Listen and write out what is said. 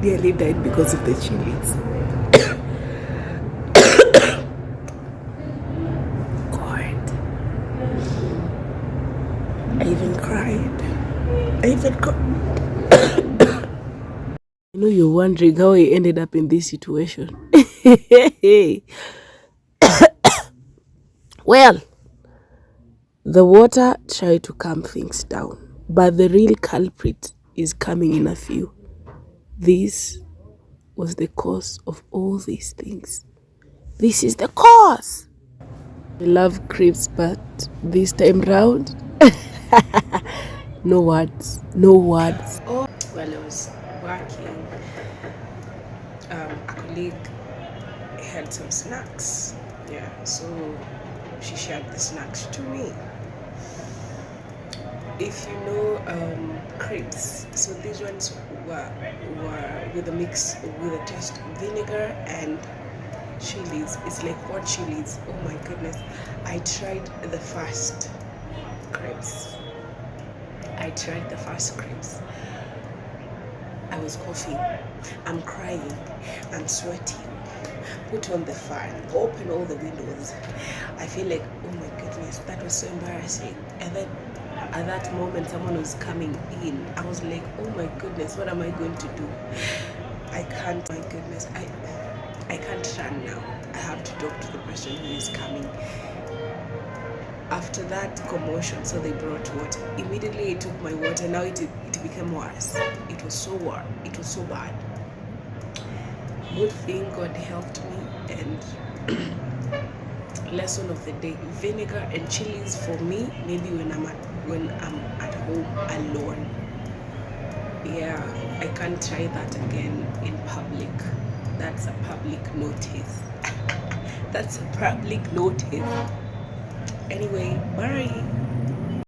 nearly died because of the chilies. God. I even cried. I even cried. I know you're wondering how I ended up in this situation. Well, the water tried to calm things down, but the real culprit is coming in a few. This was the cause of all these things. This is the cause. I love crepes, but this time round, no words, no words. Oh, while I was working, a colleague had some snacks. Yeah, so she shared the snacks to me. If you know crepes, so these ones were with a mix with a taste of vinegar and chilies. It's like hot chilies. Oh my goodness! I tried the first crepes. I was coughing. I'm crying. I'm sweating. Put on the fan. Open all the windows. I feel like, oh my goodness, that was so embarrassing. And then at that moment, someone was coming in. I was like, oh my goodness, what am I going to do? I can't. My goodness, I can't run now. I have to talk to the person who is coming. After that commotion, so they brought water. Immediately I took my water. Now it became worse. It was so warm. It was so bad. Good thing God helped me. And lesson of the day: vinegar and chilies for me. Maybe when I'm at home alone. Yeah, I can't try that again in public. That's a public notice. That's a public notice. Anyway, bye.